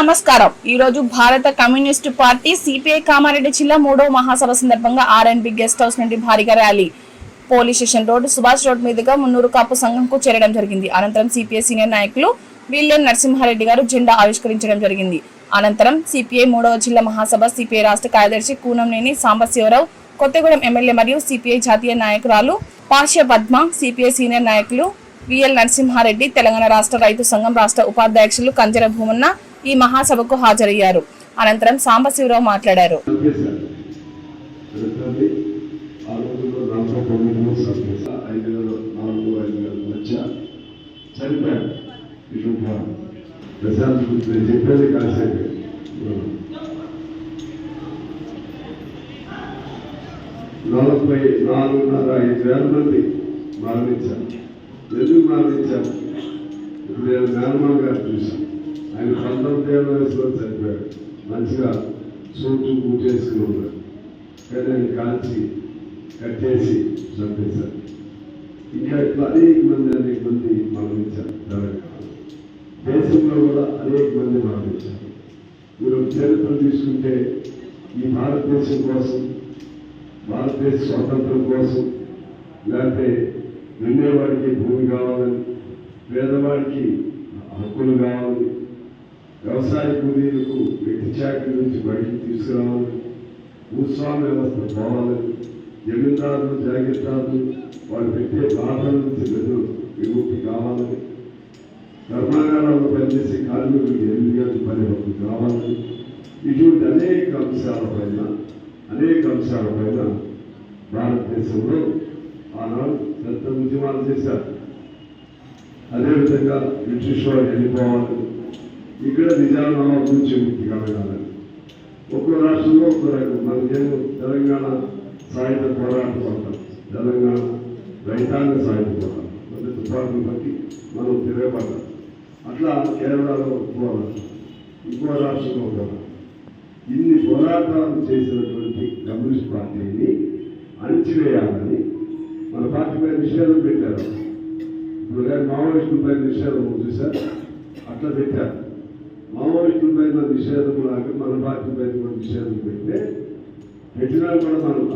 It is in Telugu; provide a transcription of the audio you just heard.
నమస్కారం. ఈ రోజు భారత కమ్యూనిస్టు పార్టీ సిపిఐ కామారెడ్డి జిల్లా 3వ మహాసభ సందర్భంగా ఆర్ఎండ్బి గెస్ట్ హౌస్ నుండి భారీగా rally police station road, Subhash road మీదుగా మున్నూరు కాపు సంఘంకు చేరడం జరిగింది. అనంతరం సిపిఐ సీనియర్ నాయకులు విఎల్ నరసింహారెడ్డి గారు జెండా ఆవిష్కరించడం జరిగింది. అనంతరం సిపిఐ 3వ జిల్లా మహాసభ సిపిఐ రాష్ట్ర కార్యదర్శి కూనంనేని సాంబశివరావు, కొత్తగూడెం ఎమ్మెల్యే మరియు సిపిఐ జాతీయ నాయకురాలు పార్శ్య పద్మ, సిపిఐ సీనియర్ నాయకులు విఎల్ నరసింహారెడ్డి, తెలంగాణ రాష్ట్ర రైతు సంఘం రాష్ట్ర ఉపాధ్యక్షులు కంజర భూమన్న ఈ మహాసభకు హాజరయ్యారు. అనంతరం సాంబశివరావు మాట్లాడారు. మంది మరణించారు. ఎందుకు మరణించారు? ఇప్పుడు నేను నార్మల్ గారు చూసాను. ఆయన 19 వయసులో చనిపోయాడు. మంచిగా సూటు కూటేసుకుని ఉన్నాడు. కానీ ఆయన కాల్చి కట్టేసి చంపేశారు. ఇంకా ఇట్లా అనేక మంది మరణించారు. దేశంలో కూడా అనేక మంది మరణించారు. మీరు చరిత్ర తీసుకుంటే ఈ భారతదేశం కోసం, భారతదేశ స్వాతంత్రం కోసం, లేకపోతే వినేవాడికి భూమి కావాలని, పేదవాడికి హక్కులు కావాలని, వ్యవసాయ కూలీలకు వ్యక్తి చాకరీ నుంచి బయటికి తీసుకురావాలని, భూస్వామ్య వ్యవస్థ పోవాలని, జమీందారులు జాగీర్దారులు వాళ్ళు పెట్టే బాధల నుంచి విముక్తి కావాలని, కర్మాగారాల్లో పనిచేసే కార్మికులకు 8 గంటల పని హక్కు కావాలని, ఇటువంటి అనేక అంశాలపైన భారతదేశంలో ఆనాడు పెద్ద ఉద్యమాలు చేశారు. అదేవిధంగా బ్రిటిష్ వాళ్ళు వెళ్ళిపోవాలని, ఇక్కడ నిజామాబాద్ నుంచి విముక్తి కలగాలని, ఒక్కో రాష్ట్రంలో ఒక్కో రకం. మనకేమో తెలంగాణ సాయుధ పోరాటం అంటాం, తెలంగాణ రైతాంగ సాయుధ పోరాటం, అంటే తుపాకులు బట్టి మనం తిరగబడ్డాం. అట్లా కేరళలో పోరాటం, ఇంకో రాష్ట్రంలో పోరాటం. ఇన్ని పోరాటాలు చేసినటువంటి కమ్యూనిస్ట్ పార్టీని అణిచివేయాలని మన పార్టీ పై నిషేధం పెట్టారు. ఇప్పుడు మావోయిస్టులపై నిషేధం చూసారు, అట్లా పెట్టారు. మావోయిస్టులపై నిషేధం లాగా మన పార్టీ పై నిషేధం పెట్టినా కూడా మనం